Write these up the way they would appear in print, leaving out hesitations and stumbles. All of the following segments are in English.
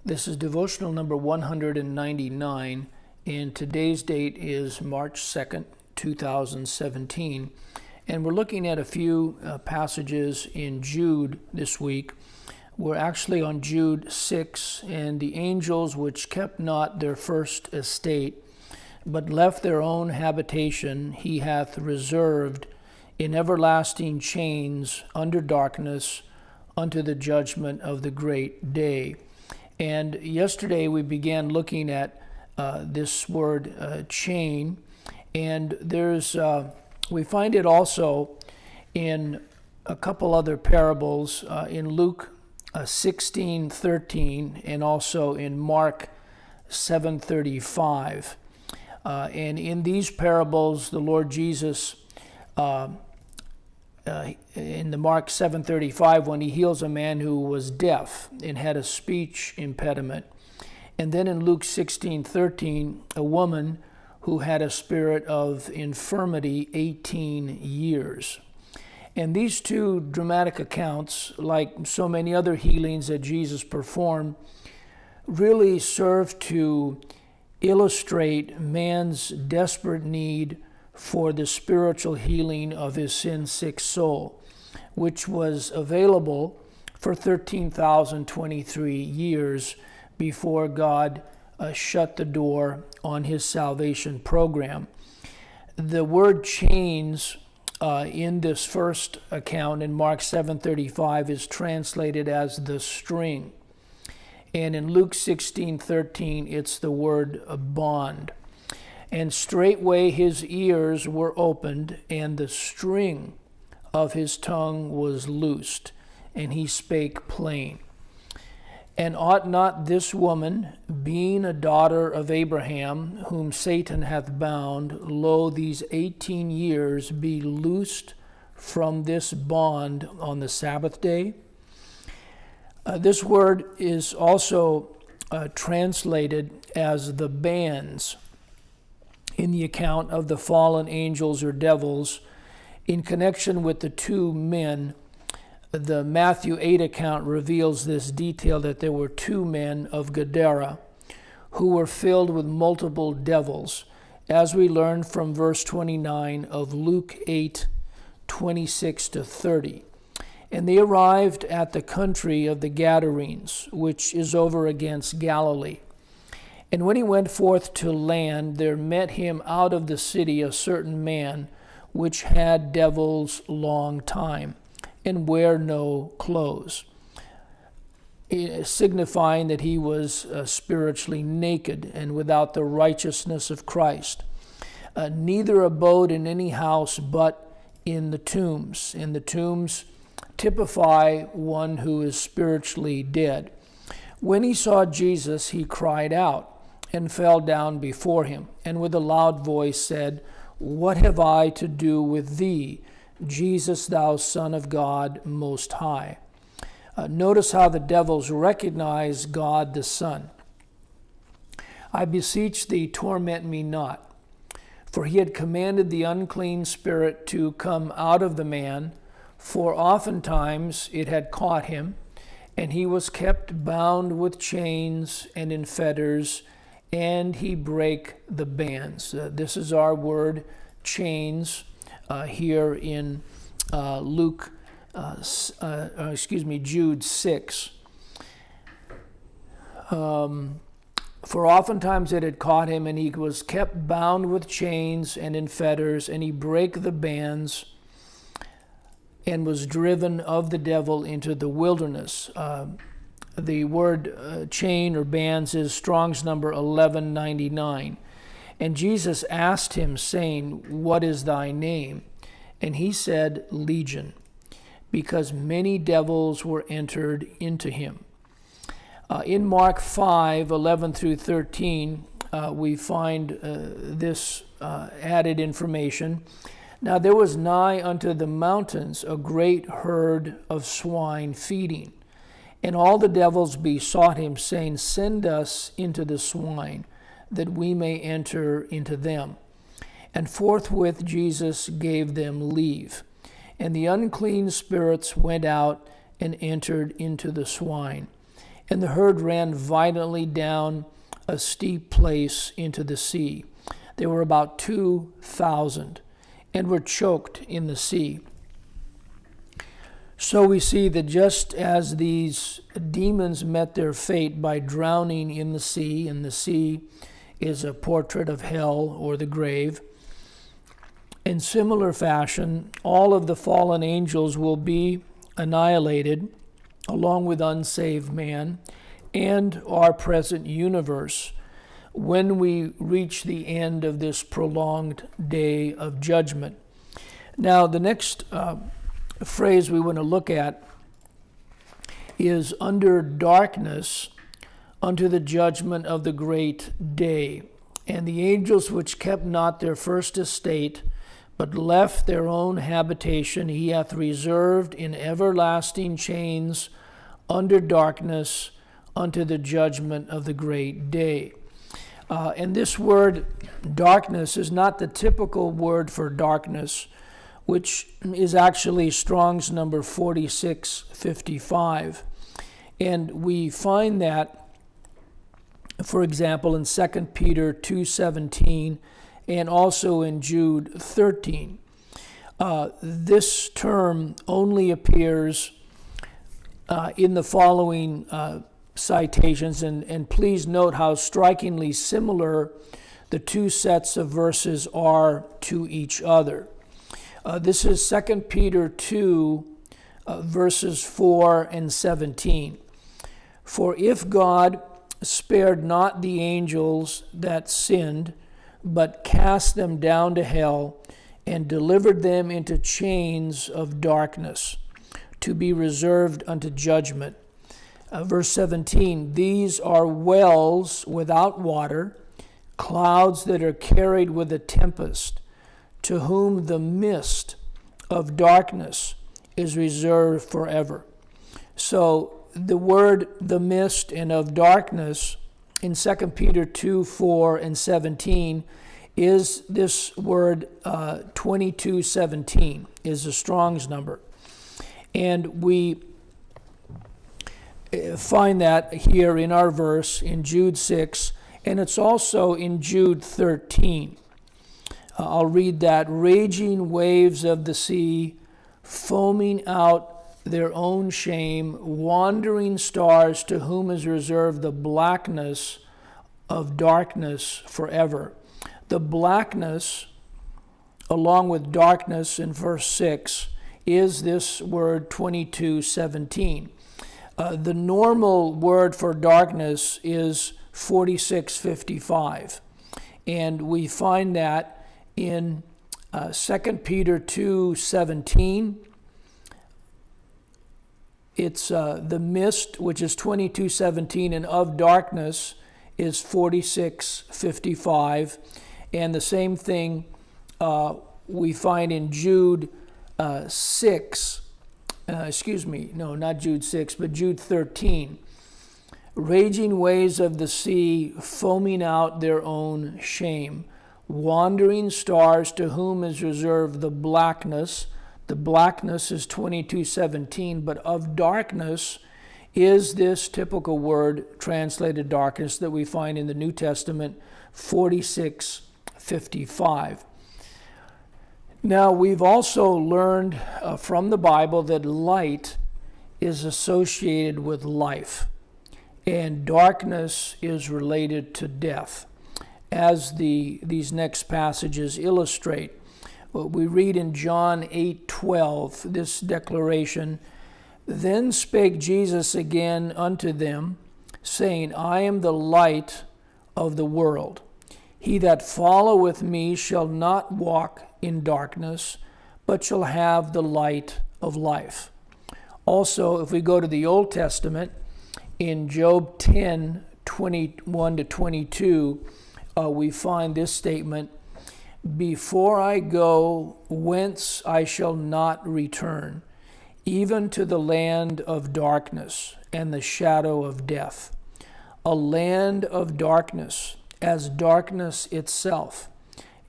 This is devotional number 199, and today's date is March 2nd, 2017. And we're looking at a few passages in Jude this week. We're actually on Jude 6, and the angels which kept not their first estate, but left their own habitation, he hath reserved in everlasting chains under darkness unto the judgment of the great day. And yesterday we began looking at this word chain, and we find it also in a couple other parables in Luke 16:13 and also in Mark 7:35. And in these parables, the Lord Jesus, in the Mark 7:35, when he heals a man who was deaf and had a speech impediment. And then in Luke 16:13, a woman who had a spirit of infirmity 18 years. And these two dramatic accounts, like so many other healings that Jesus performed, really serve to illustrate man's desperate need for the spiritual healing of his sin-sick soul, which was available for 13,023 years before God shut the door on his salvation program. The word chains in this first account in Mark 7:35 is translated as the string. And in Luke 16:13, it's the word bond. And straightway his ears were opened, and the string of his tongue was loosed, and he spake plain. And ought not this woman, being a daughter of Abraham, whom Satan hath bound, lo, these 18 years, be loosed from this bond on the Sabbath day? This word is also translated as the bands in the account of the fallen angels or devils in connection with the two men. The Matthew 8 account reveals this detail, that there were two men of Gadara who were filled with multiple devils, as we learn from verse 29 of Luke 8:26-30. And they arrived at the country of the Gadarenes, which is over against Galilee. And when he went forth to land, there met him out of the city a certain man which had devils long time, and wear no clothes, signifying that he was spiritually naked and without the righteousness of Christ. Neither abode in any house but in the tombs. And the tombs typify one who is spiritually dead. When he saw Jesus, he cried out and fell down before him, and with a loud voice said, What have I to do with thee, Jesus, thou Son of God Most High? Notice how the devils recognize God the Son. I beseech thee, torment me not. For he had commanded the unclean spirit to come out of the man, for oftentimes it had caught him, and he was kept bound with chains and in fetters, and he brake the bands. This is our word, chains, here in Jude 6. For oftentimes it had caught him, and he was kept bound with chains and in fetters, and he brake the bands, and was driven of the devil into the wilderness. The word chain or bands is Strong's number 1199. And Jesus asked him, saying, What is thy name? And he said, Legion, because many devils were entered into him. In Mark 5:11-13, we find this added information. Now there was nigh unto the mountains a great herd of swine feeding. And all the devils besought him, saying, Send us into the swine, that we may enter into them. And forthwith Jesus gave them leave. And the unclean spirits went out and entered into the swine. And the herd ran violently down a steep place into the sea. There were about 2,000 and were choked in the sea. So we see that just as these demons met their fate by drowning in the sea, and the sea is a portrait of hell or the grave, in similar fashion, all of the fallen angels will be annihilated along with unsaved man and our present universe when we reach the end of this prolonged day of judgment. Now, the next phrase we want to look at is under darkness unto the judgment of the great day. And the angels which kept not their first estate, but left their own habitation, he hath reserved in everlasting chains under darkness unto the judgment of the great day. And this word darkness is not the typical word for darkness, which is actually Strong's number 4655. And we find that, for example, in 2 Peter 2:17 and also in Jude 13. This term only appears in the following citations, and please note how strikingly similar the two sets of verses are to each other. This is 2 Peter 2, verses 4 and 17. For if God spared not the angels that sinned, but cast them down to hell, and delivered them into chains of darkness, to be reserved unto judgment. Verse 17, these are wells without water, clouds that are carried with a tempest, to whom the mist of darkness is reserved forever. So the word the mist and of darkness in 2 Peter 2, 4, and 17 is this word 2217, is a Strong's number. And we find that here in our verse in Jude 6, and it's also in Jude 13. I'll read that. Raging waves of the sea, foaming out their own shame, wandering stars to whom is reserved the blackness of darkness forever. The blackness, along with darkness in verse 6, is this word 2217. The normal word for darkness is 4655. And we find that in 2 Peter 2:17. It's the mist, which is 22:17, and of darkness is 46:55. And the same thing we find in Jude 6. Not Jude 6, but Jude 13. Raging waves of the sea, foaming out their own shame. Wandering stars to whom is reserved the blackness. The blackness is 22:17, but of darkness is this typical word translated darkness that we find in the New Testament, 46:55. Now, we've also learned from the Bible that light is associated with life, and darkness is related to death, as these next passages illustrate. We read in John 8:12 this declaration, Then spake Jesus again unto them, saying, I am the light of the world. He that followeth me shall not walk in darkness, but shall have the light of life. Also, if we go to the Old Testament, in Job 10:21-22, we find this statement, Before I go, whence I shall not return, even to the land of darkness and the shadow of death, a land of darkness, as darkness itself,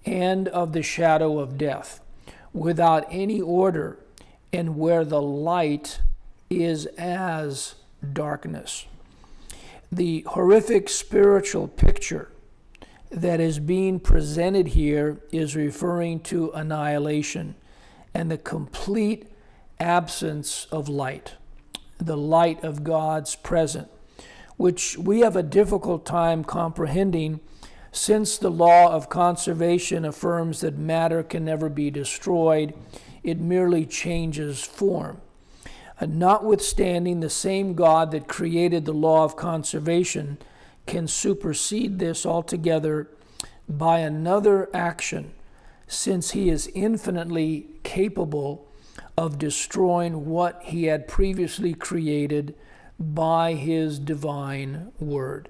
and of the shadow of death, without any order, and where the light is as darkness. The horrific spiritual picture that is being presented here is referring to annihilation and the complete absence of light, the light of God's presence, which we have a difficult time comprehending since the law of conservation affirms that matter can never be destroyed. It merely changes form. Notwithstanding, the same God that created the law of conservation can supersede this altogether by another action, since he is infinitely capable of destroying what he had previously created by his divine word.